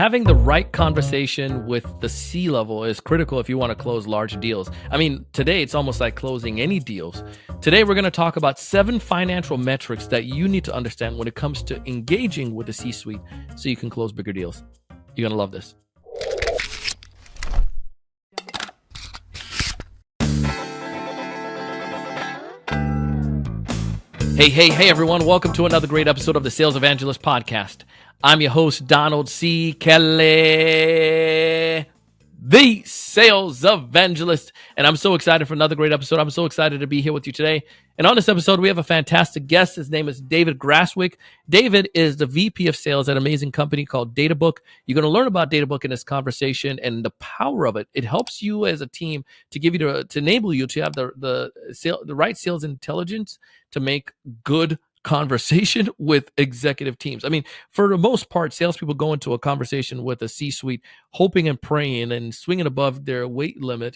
Having the right conversation with the C level is critical if you want to close large deals. I mean, today it's almost like closing any deals. Today we're going to talk about 7 financial metrics that you need to understand when it comes to engaging with the C-suite so you can close bigger deals. You're going to love this. Hey, everyone. Welcome to another great episode of the Sales Evangelist Podcast. I'm your host, Donald C. Kelly, the Sales Evangelist. And I'm so excited for another great episode. I'm so excited to be here with you today. And on this episode, we have a fantastic guest. His name is David Graswick. David is the VP of Sales at an amazing company called Databook. You're going to learn about Databook in this conversation and the power of it. It helps you as a team to give you to enable you to have the right sales intelligence to make good conversation with executive teams. I mean, for the most part, salespeople go into a conversation with a C-suite hoping and praying and swinging above their weight level,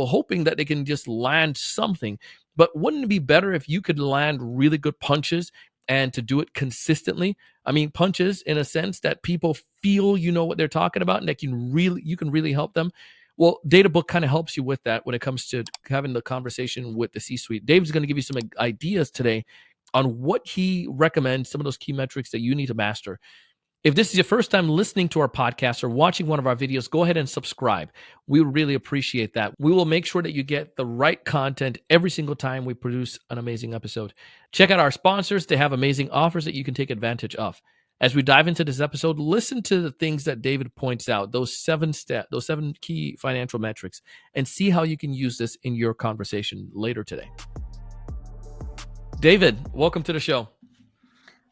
hoping that they can just land something. But wouldn't it be better if you could land really good punches and to do it consistently? I mean, punches in a sense that people feel you know what they're talking about and that you can really help them. Well, Databook kind of helps you with that when it comes to having the conversation with the C-suite. Dave's going to give you some ideas today on what he recommends, some of those key metrics that you need to master. If this is your first time listening to our podcast or watching one of our videos, go ahead and subscribe. We would really appreciate that. We will make sure that you get the right content every single time we produce an amazing episode. Check out our sponsors. They have amazing offers that you can take advantage of. As we dive into this episode, listen to the things that David points out, those 7 key financial metrics, and see how you can use this in your conversation later today. David, welcome to the show.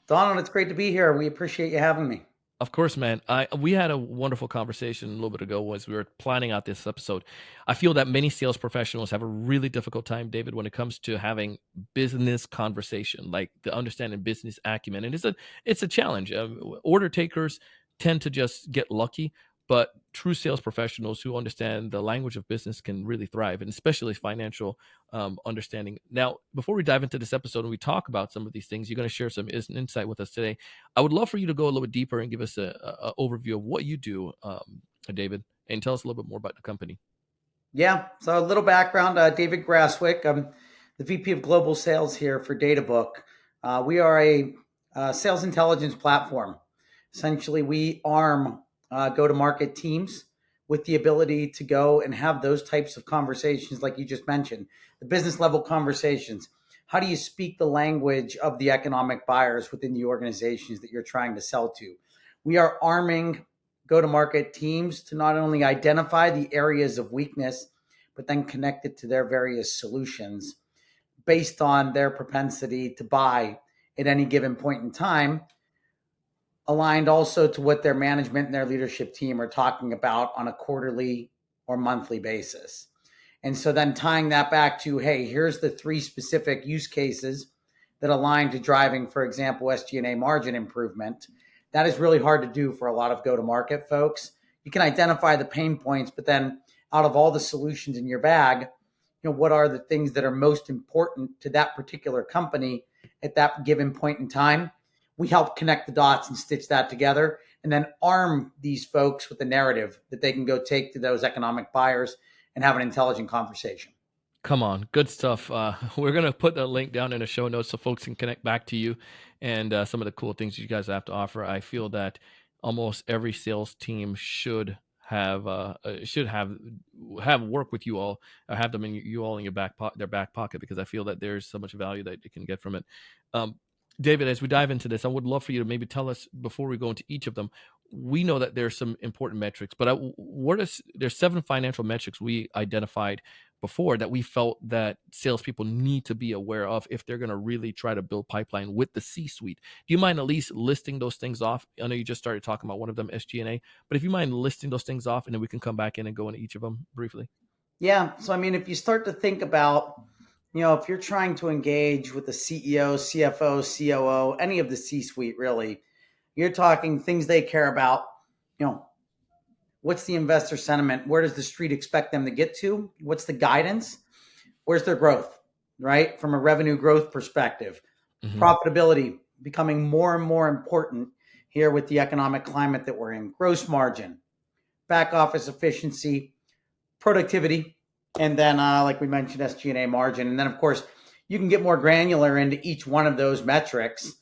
Donald, it's great to be here. We appreciate you having me. Of course, man. We had a wonderful conversation a little bit ago as we were planning out this episode. I feel that many sales professionals have a really difficult time, David, when it comes to having business conversation, like the understanding business acumen. And it's a challenge. Order takers tend to just get lucky, but true sales professionals who understand the language of business can really thrive, and especially financial understanding. Now, before we dive into this episode and we talk about some of these things, you're going to share some insight with us today. I would love for you to go a little bit deeper and give us a overview of what you do, David, and tell us a little bit more about the company. Yeah, so a little background, David Graswick. I'm the VP of Global Sales here for Databook. We are a sales intelligence platform. Essentially, we arm go-to-market teams with the ability to go and have those types of conversations like you just mentioned, the business level conversations. How do you speak the language of the economic buyers within the organizations that you're trying to sell to? We are arming go-to-market teams to not only identify the areas of weakness, but then connect it to their various solutions based on their propensity to buy at any given point in time, aligned also to what their management and their leadership team are talking about on a quarterly or monthly basis. And so then tying that back to, hey, here's the 3 specific use cases that align to driving, for example, SG&A margin improvement. That is really hard to do for a lot of go-to-market folks. You can identify the pain points, but then out of all the solutions in your bag, what are the things that are most important to that particular company at that given point in time? We help connect the dots and stitch that together and then arm these folks with a narrative that they can go take to those economic buyers and have an intelligent conversation. Come on. Good stuff. We're going to put the link down in the show notes so folks can connect back to you and some of the cool things you guys have to offer. I feel that almost every sales team should have work with you all, or have them in you all in their back pocket, because I feel that there's so much value that you can get from it. David, as we dive into this, I would love for you to maybe tell us, before we go into each of them, we know that there's some important metrics, but there's 7 financial metrics we identified before that we felt that salespeople need to be aware of if they're going to really try to build pipeline with the C-suite. Do you mind at least listing those things off? I know you just started talking about one of them, SG&A, but if you mind listing those things off, and then we can come back in and go into each of them briefly. Yeah. So, I mean, if you start to think about, if you're trying to engage with the CEO, CFO, COO, any of the C-suite, really, you're talking things they care about. What's the investor sentiment? Where does the street expect them to get to? What's the guidance? Where's their growth, right? From a revenue growth perspective, profitability becoming more and more important here with the economic climate that we're in: gross margin, back office efficiency, productivity, and then, like we mentioned, SG&A margin. And then, of course, you can get more granular into each one of those metrics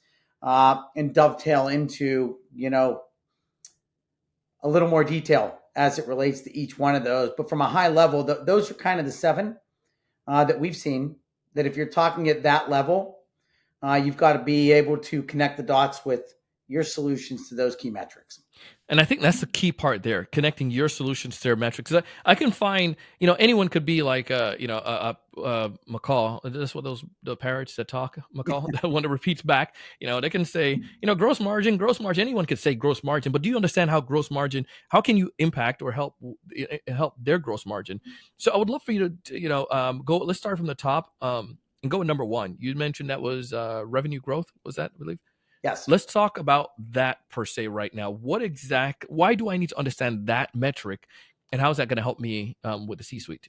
and dovetail into, a little more detail as it relates to each one of those. But from a high level, those are kind of the seven that we've seen, that if you're talking at that level, you've got to be able to connect the dots with your solutions to those key metrics. And I think that's the key part there, connecting your solutions to their metrics. I can find, anyone could be like, McCall. That's what the parrots that talk, McCall, the one that repeats back. They can say, gross margin. Anyone could say gross margin, but do you understand how gross margin? How can you impact or help their gross margin? So I would love for you to, go. Let's start from the top and go with number one. You mentioned that was revenue growth. Was that, I believe? Yes. Let's talk about that per se right now. Why do I need to understand that metric, and how is that going to help me with the C-suite?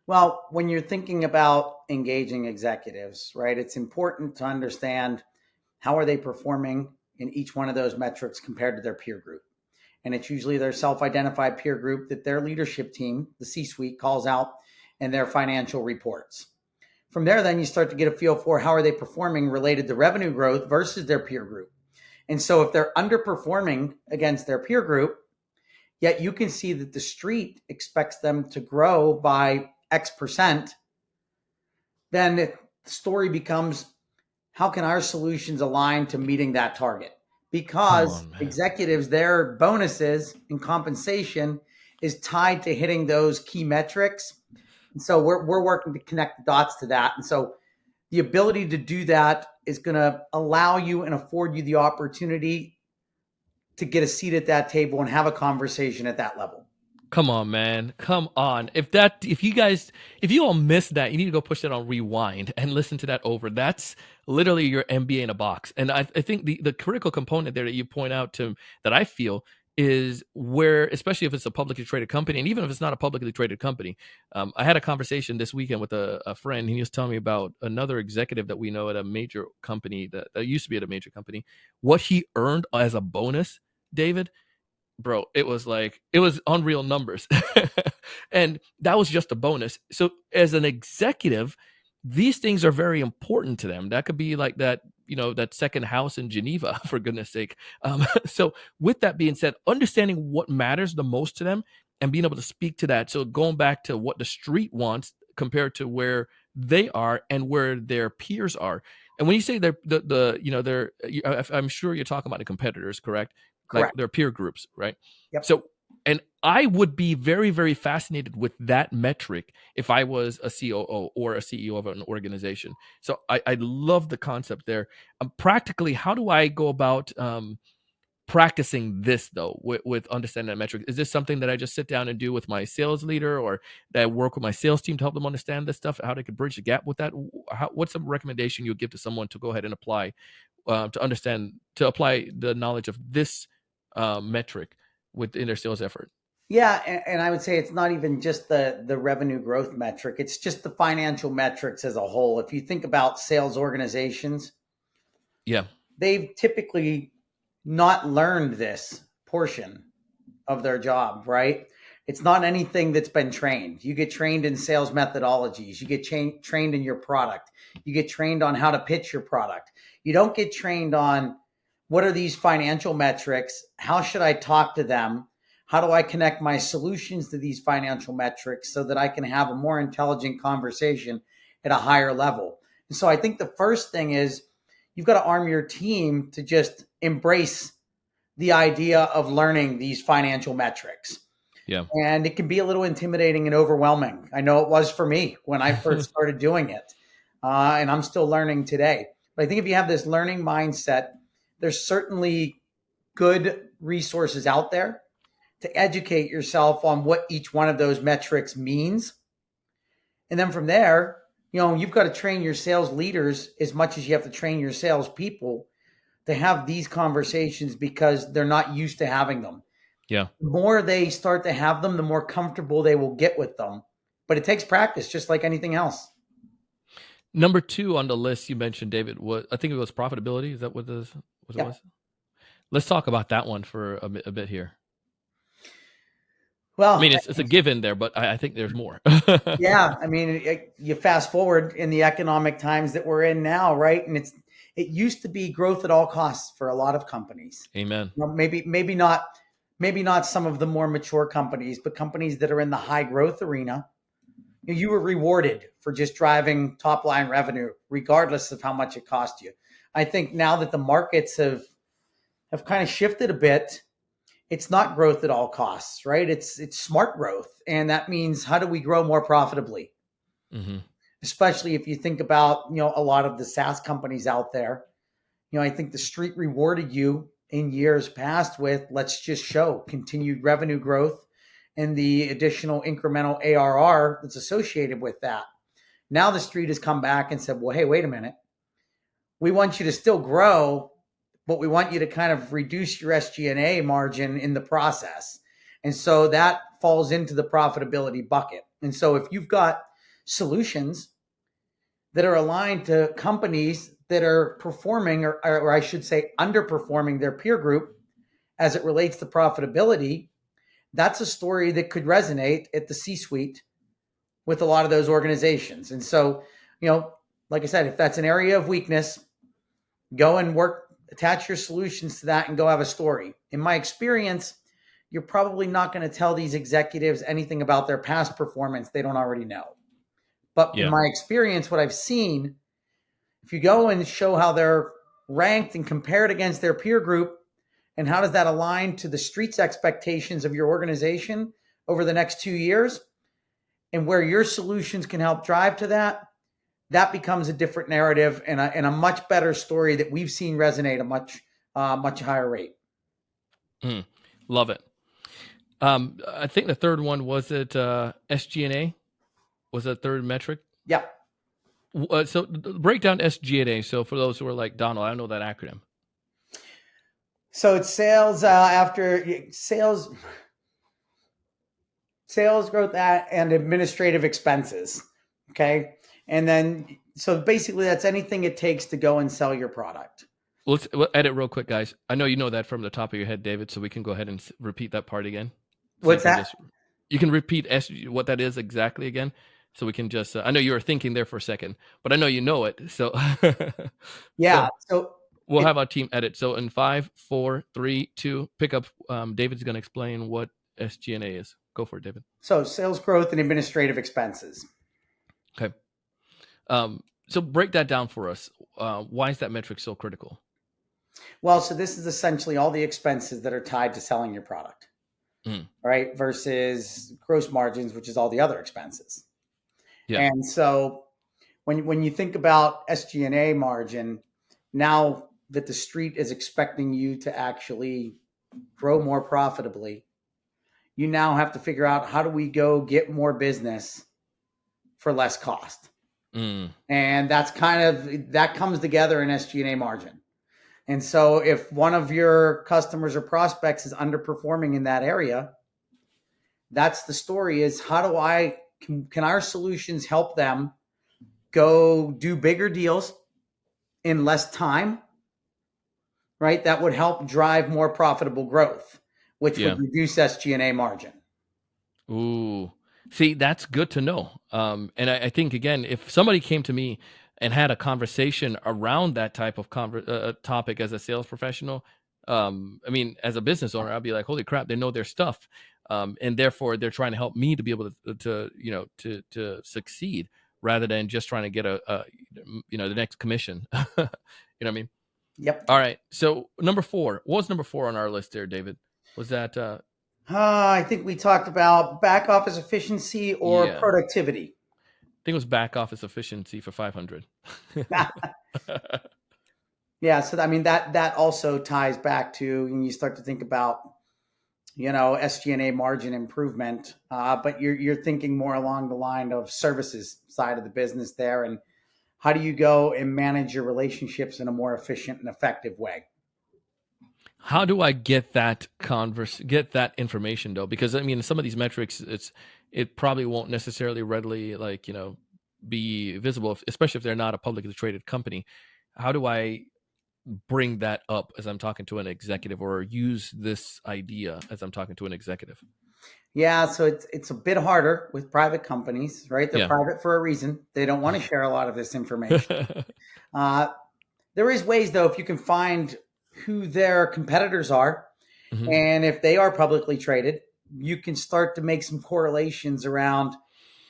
Well, when you're thinking about engaging executives, right, it's important to understand how are they performing in each one of those metrics compared to their peer group. And it's usually their self-identified peer group that their leadership team, the C-suite, calls out in their financial reports. From there, then you start to get a feel for how are they performing related to revenue growth versus their peer group. And so if they're underperforming against their peer group, yet you can see that the street expects them to grow by X percent, then the story becomes, how can our solutions align to meeting that target? Because executives, their bonuses and compensation is tied to hitting those key metrics. And so we're working to connect the dots to that. And so the ability to do that is going to allow you and afford you the opportunity to get a seat at that table and have a conversation at that level. Come on, man. Come on. If you all missed that, you need to go push that on rewind and listen to that over. That's literally your MBA in a box. And I think the critical component there that you point out to, that I feel, is where, especially if it's a publicly traded company, and even if it's not a publicly traded company, I had a conversation this weekend with a friend. He was telling me about another executive that we know at a major company that used to be at a major company, what he earned as a bonus, David. Bro, it was unreal numbers. And that was just a bonus. So as an executive, these things are very important to them. That could be like that, that second house in Geneva, for goodness sake. So with that being said, understanding what matters the most to them and being able to speak to that. So going back to what the street wants compared to where they are and where their peers are. And when you say I'm sure you're talking about the competitors, correct? Correct. Like their peer groups, right? Yep. So, and I would be very, very fascinated with that metric if I was a COO or a CEO of an organization. So I love the concept there. Practically, how do I go about practicing this though, with understanding that metric? Is this something that I just sit down and do with my sales leader, or that I work with my sales team to help them understand this stuff, how they could bridge the gap with that? What's some recommendation you would give to someone to go ahead and apply to apply the knowledge of this metric within their sales effort? Yeah, and I would say it's not even just the revenue growth metric. It's just the financial metrics as a whole. If you think about sales organizations, yeah, they've typically not learned this portion of their job, right? It's not anything that's been trained. You get trained in sales methodologies. You get trained in your product. You get trained on how to pitch your product. You don't get trained on what are these financial metrics? How should I talk to them? How do I connect my solutions to these financial metrics so that I can have a more intelligent conversation at a higher level? And so I think the first thing is you've got to arm your team to just embrace the idea of learning these financial metrics. Yeah. And it can be a little intimidating and overwhelming. I know it was for me when I first started doing it. And I'm still learning today. But I think if you have this learning mindset, there's certainly good resources out there to educate yourself on what each one of those metrics means. And then from there, you've got to train your sales leaders as much as you have to train your sales people to have these conversations, because they're not used to having them. Yeah. The more they start to have them, the more comfortable they will get with them. But it takes practice, just like anything else. Number two on the list you mentioned, David, I think it was profitability. Is that what it was? Let's talk about that one for a bit here. I Well, mean, it's a given there, but I think there's more. yeah, I mean, you fast forward in the economic times that we're in now, right? And it used to be growth at all costs for a lot of companies. Amen. Well, maybe not some of the more mature companies, but companies that are in the high growth arena. You were rewarded for just driving top line revenue, regardless of how much it cost you. I think now that the markets have kind of shifted a bit, it's not growth at all costs, right? It's smart growth, and that means how do we grow more profitably? Mm-hmm. Especially if you think about a lot of the SaaS companies out there. I think the street rewarded you in years past with let's just show continued revenue growth and the additional incremental ARR that's associated with that. Now the street has come back and said, well, hey, wait a minute. We want you to still grow, but we want you to kind of reduce your SG&A margin in the process. And so that falls into the profitability bucket. And so if you've got solutions that are aligned to companies that are performing, or I should say underperforming their peer group as it relates to profitability, that's a story that could resonate at the C-suite with a lot of those organizations. And so, like I said, if that's an area of weakness, go and attach your solutions to that and go have a story. In my experience, you're probably not going to tell these executives anything about their past performance they don't already know. But in my experience, what I've seen, if you go and show how they're ranked and compared against their peer group, and how does that align to the street's expectations of your organization over the next 2 years, and where your solutions can help drive to that, that becomes a different narrative and a much better story that we've seen resonate a much higher rate. Love it. I think the third one was it SG&A was the third metric. Yeah. So break down SG&A. So for those who are like Donald, I don't know that acronym. So it's sales after sales growth and administrative expenses. Okay. And then, so basically that's anything it takes to go and sell your product. We'll edit real quick, guys. I know you know that from the top of your head, David, so we can go ahead and repeat that part again. So What's that? You can repeat what that is exactly again. So we can just, I know you were thinking there for a second, but I know you know it. So yeah. So we'll have our team edit. So in 5, 4, 3, 2, pick up. David's going to explain what SG&A is. Go for it, David. So sales growth and administrative expenses. Okay. So break that down for us. Why is that metric so critical? Well, so this is essentially all the expenses that are tied to selling your product, right? Versus gross margins, which is all the other expenses. Yeah. And so when you think about SG&A margin, now that the street is expecting you to actually grow more profitably, you now have to figure out how do we go get more business for less cost. And that comes together in SG&A margin. And so if one of your customers or prospects is underperforming in that area, that's the story is can our solutions help them go do bigger deals in less time, right? That would help drive more profitable growth, which would reduce SG&A margin. Ooh, see, that's good to know. And I think, again, if somebody came to me and had a conversation around that type of topic as a sales professional, I mean, as a business owner, I'd be like, holy crap, they know their stuff. And therefore they're trying to help me to be able to succeed rather than just trying to get the next commission. You know what I mean? Yep. All right. So number 4, what was number 4 on our list there, David? Was that, I think we talked about back office efficiency or productivity. I think it was back office efficiency for 500. Yeah. So, I mean, that also ties back to when you start to think about, SG&A margin improvement, but you're thinking more along the line of services side of the business there. And how do you go and manage your relationships in a more efficient and effective way? How do I get that information though? Because I mean, some of these metrics, it probably won't necessarily readily be visible, especially if they're not a publicly traded company. How do I bring that up as I'm talking to an executive, or use this idea as I'm talking to an executive? Yeah, so it's a bit harder with private companies, right? They're Yeah. private for a reason. They don't want to share a lot of this information. Uh, there is ways though, if you can find who their competitors are, Hmm. and if they are publicly traded, you can start to make some correlations around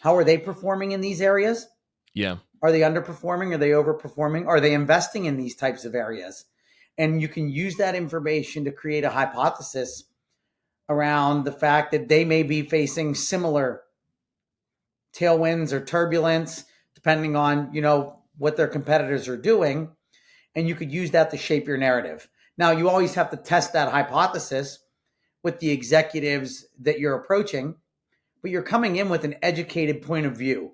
how are they performing in these areas? Yeah. Are they underperforming? Are they overperforming? Are they investing in these types of areas? And you can use that information to create a hypothesis around the fact that they may be facing similar tailwinds or turbulence, depending on, what their competitors are doing. And you could use that to shape your narrative. Now, you always have to test that hypothesis with the executives that you're approaching, but you're coming in with an educated point of view.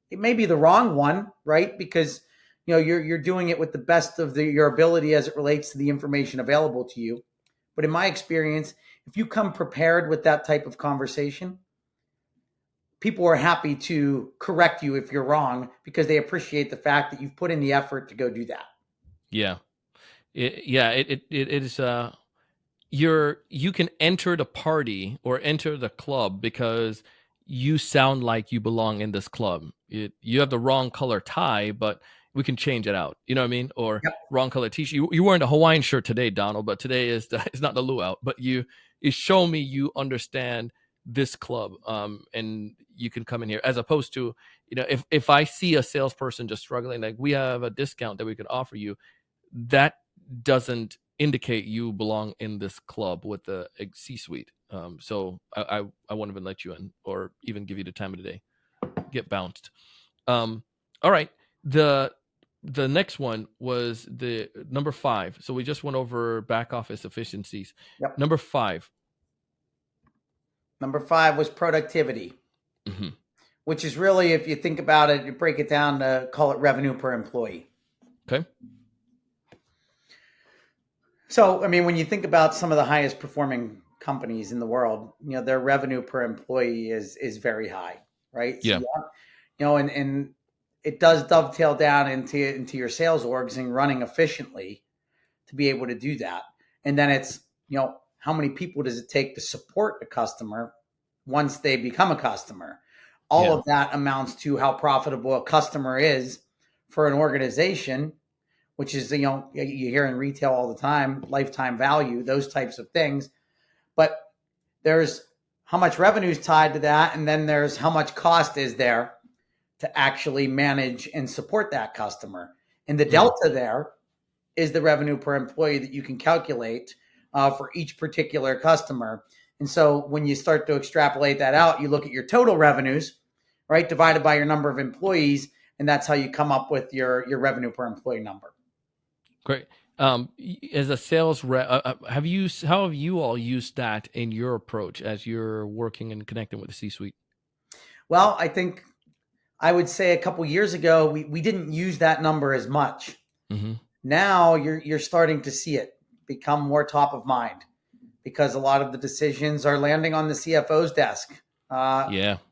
It may be the wrong one, right? Because you're doing it with the best of your ability as it relates to the information available to you. But in my experience, if you come prepared with that type of conversation, people are happy to correct you if you're wrong because they appreciate the fact that you've put in the effort to go do that. Yeah. It is. You can enter the party or enter the club because you sound like you belong in this club. You have the wrong color tie, but we can change it out. You know what I mean? Or Yep. wrong color t-shirt. You wearing a Hawaiian shirt today, Donald, but today is not the luau. But you show me you understand this club, and you can come in here, as opposed to, if I see a salesperson just struggling, like, we have a discount that we could offer you, that doesn't indicate you belong in this club with the C-suite. So I won't even let you in, or even give you the time of the day. Get bounced. All right. The next one was the number 5. So we just went over back office efficiencies. Yep. Number 5. Number 5 was productivity, Mm-hmm. which is really, if you think about it, you break it down to call it revenue per employee. Okay. So, I mean, when you think about some of the highest performing companies in the world, their revenue per employee is very high, right? So, Yeah. and it does dovetail down into your sales orgs and running efficiently to be able to do that. And then it's, how many people does it take to support a customer once they become a customer? All of that amounts to how profitable a customer is for an organization, which is, you hear in retail all the time, lifetime value, those types of things. But there's how much revenue is tied to that. And then there's how much cost is there to actually manage and support that customer. And the delta there is the revenue per employee that you can calculate for each particular customer. And so when you start to extrapolate that out, you look at your total revenues, right, divided by your number of employees, and that's how you come up with your revenue per employee number. Great. As a sales rep, how have you all used that in your approach as you're working and connecting with the C-suite? Well, I think I would say a couple years ago, we didn't use that number as much. Mm-hmm. Now you're starting to see it become more top of mind because a lot of the decisions are landing on the CFO's desk,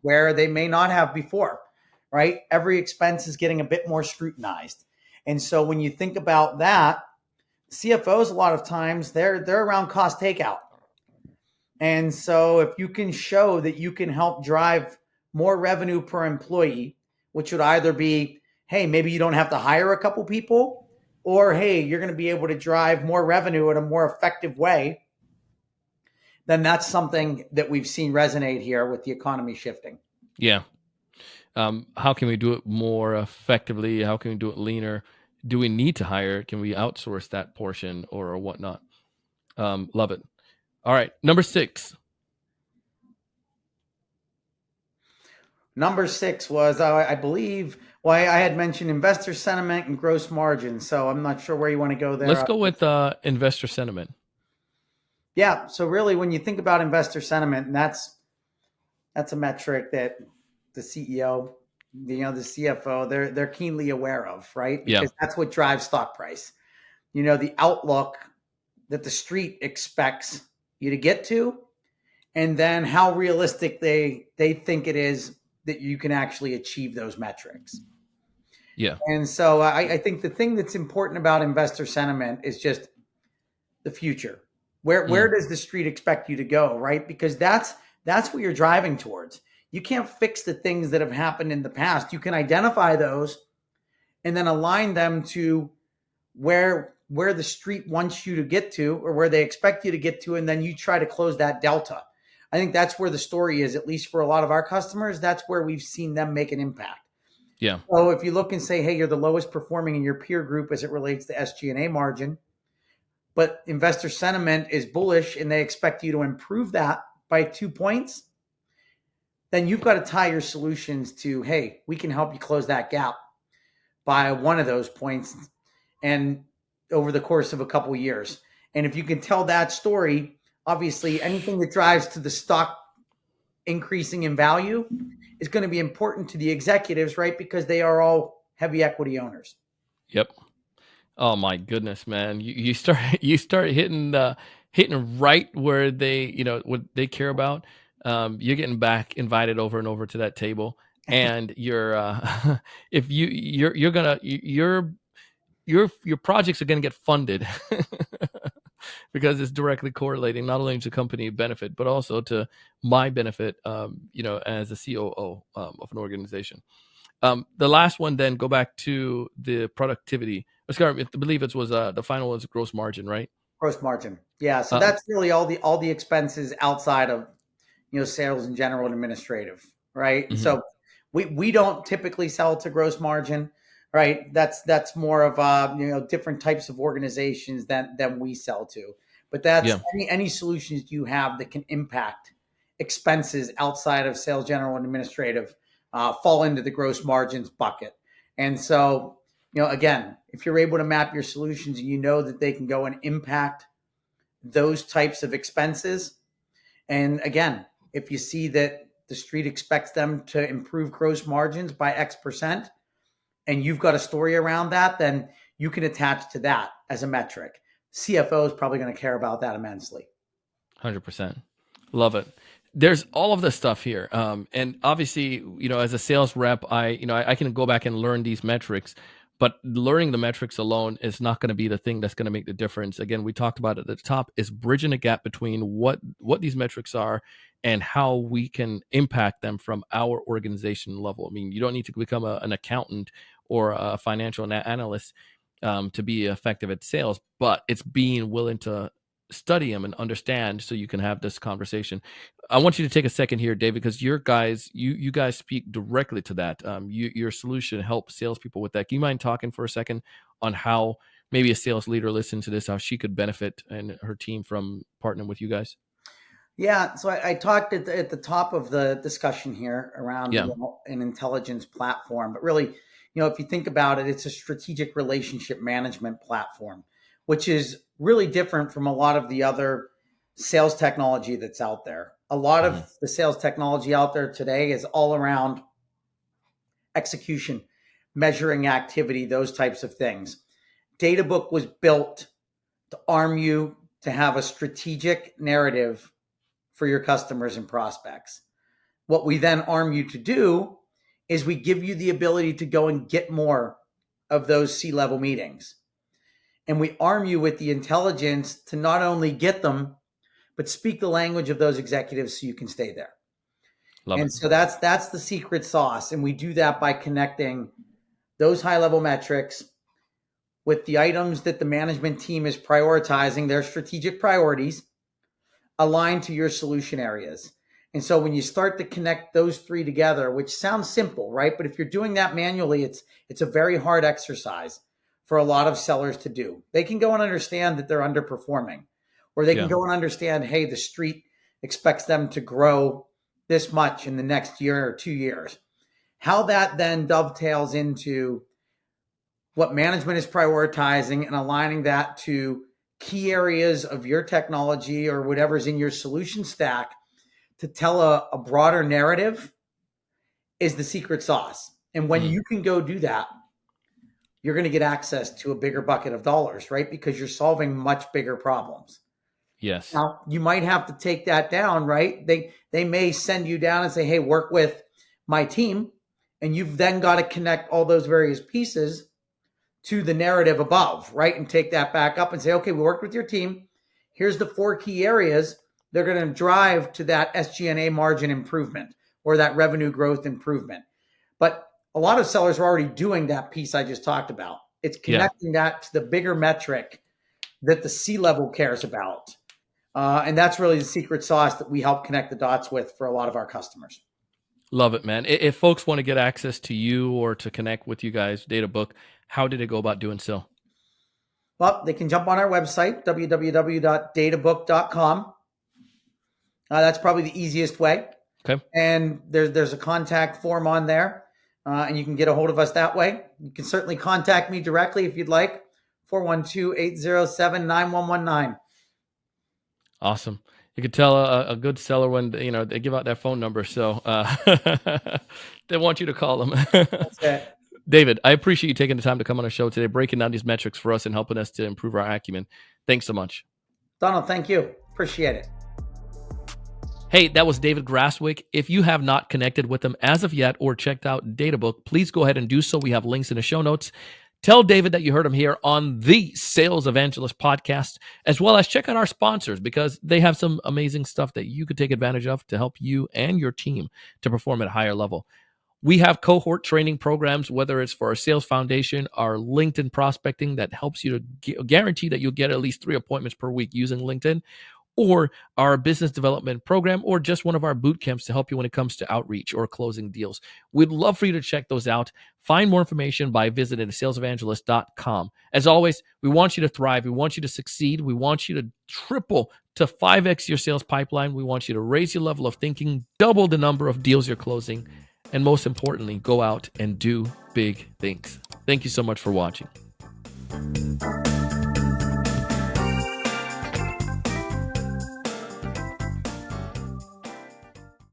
where they may not have before, right? Every expense is getting a bit more scrutinized. And so when you think about that, CFOs, a lot of times they're around cost takeout. And so if you can show that you can help drive more revenue per employee, which would either be, hey, maybe you don't have to hire a couple people, or, hey, you're going to be able to drive more revenue in a more effective way, then that's something that we've seen resonate here with the economy shifting. Yeah. How can we do it more effectively? How can we do it leaner? Do we need to hire? Can we outsource that portion or whatnot? Love it. All right. Number 6. Number 6 was, I believe, I had mentioned investor sentiment and gross margin. So I'm not sure where you want to go there. Let's go with investor sentiment. Yeah. So really, when you think about investor sentiment, and that's a metric that the CEO, the CFO, they're keenly aware of, right? Because that's what drives stock price. The outlook that the street expects you to get to, and then how realistic they think it is that you can actually achieve those metrics. Yeah. And so I think the thing that's important about investor sentiment is just the future. Where Mm. does the street expect you to go, right? Because that's what you're driving towards. You can't fix the things that have happened in the past. You can identify those and then align them to where the street wants you to get to or where they expect you to get to, and then you try to close that delta. I think that's where the story is, at least for a lot of our customers. That's where we've seen them make an impact. Yeah. So if you look and say, hey, you're the lowest performing in your peer group as it relates to SG&A margin, but investor sentiment is bullish and they expect you to improve that by 2 points, then you've got to tie your solutions to, hey, we can help you close that gap by one of those points and over the course of a couple of years. And if you can tell that story, obviously anything that drives to the stock increasing in value is going to be important to the executives, right? Because they are all heavy equity owners. Yep. Oh my goodness, man! You start you start hitting right where they what they care about. You're getting back invited over and over to that table, and you're if you're gonna your projects are gonna get funded because it's directly correlating not only to company benefit but also to my benefit. As a COO of an organization. The last one, then go back to the productivity. I believe it was the final was gross margin, right? Gross margin. Yeah. So Um, that's really all the expenses outside of, sales and general and administrative, right? And mhm. so we don't typically sell to gross margin, right? That's more of different types of organizations than we sell to. But that's Yeah, any solutions you have that can impact expenses outside of sales, general, and administrative fall into the gross margins bucket. And so, again, if you're able to map your solutions and you know that they can go and impact those types of expenses, and again, if you see that the street expects them to improve gross margins by X% and you've got a story around that, then you can attach to that as a metric. CFO is probably going to care about that immensely. 100%. Love it. There's all of this stuff here, and obviously, as a sales rep, I can go back and learn these metrics, but learning the metrics alone is not going to be the thing that's going to make the difference. Again, we talked about it at the top, is bridging a gap between what these metrics are and how we can impact them from our organization level. I mean, you don't need to become an accountant or a financial analyst to be effective at sales, but it's being willing to study them and understand so you can have this conversation. I want you to take a second here, David, because you guys speak directly to that. Your solution helps salespeople with that. Do you mind talking for a second on how maybe a sales leader listening to this, how she could benefit and her team from partnering with you guys? Yeah, so I talked at the top of the discussion here around Yeah. an intelligence platform, but really, if you think about it, it's a strategic relationship management platform, which is really different from a lot of the other sales technology that's out there. A lot of Hmm. the sales technology out there today is all around execution, measuring activity, those types of things. Databook was built to arm you to have a strategic narrative for your customers and prospects. What we then arm you to do is we give you the ability to go and get more of those C-level meetings. And we arm you with the intelligence to not only get them, but speak the language of those executives so you can stay there. Love And it. so that's the secret sauce. And we do that by connecting those high-level metrics with the items that the management team is prioritizing, their strategic priorities, aligned to your solution areas. And so when you start to connect those three together, which sounds simple, right? But if you're doing that manually, it's a very hard exercise for a lot of sellers to do. They can go and understand that they're underperforming, or they can Yeah. go and understand, hey, the street expects them to grow this much in the next year or 2 years. How that then dovetails into what management is prioritizing and aligning that to key areas of your technology or whatever's in your solution stack to tell a broader narrative is the secret sauce. And when Mm. you can go do that, you're going to get access to a bigger bucket of dollars, right? Because you're solving much bigger problems. Yes. Now, you might have to take that down, right? They may send you down and say, "Hey, work with my team And you've then got to connect all those various pieces to the narrative above, right? And take that back up and say, okay, we worked with your team. Here's the 4 key areas they're going to drive to that SG&A margin improvement or that revenue growth improvement. But a lot of sellers are already doing that piece I just talked about. It's connecting that to the bigger metric that the C-level cares about. And that's really the secret sauce that we help connect the dots with for a lot of our customers. Love it, man. If folks want to get access to you or to connect with you guys, Databook, how did they go about doing so? Well, they can jump on our website, www.databook.com. That's probably the easiest way. Okay. And there's a contact form on there, and you can get a hold of us that way. You can certainly contact me directly if you'd like, 412-807-9119. Awesome. You could tell a good seller when they give out their phone number, so they want you to call them. That's it. David, I appreciate you taking the time to come on our show today, breaking down these metrics for us and helping us to improve our acumen. Thanks so much. Donald, thank you. Appreciate it. Hey, that was David Graswick. If you have not connected with him as of yet or checked out Databook, please go ahead and do so. We have links in the show notes. Tell David that you heard him here on the Sales Evangelist podcast, as well as check out our sponsors because they have some amazing stuff that you could take advantage of to help you and your team to perform at a higher level. We have cohort training programs, whether it's for our sales foundation, our LinkedIn prospecting that helps you to guarantee that you'll get at least 3 appointments per week using LinkedIn, or our business development program, or just one of our boot camps to help you when it comes to outreach or closing deals. We'd love for you to check those out. Find more information by visiting salesevangelist.com. As always, we want you to thrive. We want you to succeed. We want you to triple to 5x your sales pipeline. We want you to raise your level of thinking, double the number of deals you're closing, and most importantly, go out and do big things. Thank you so much for watching.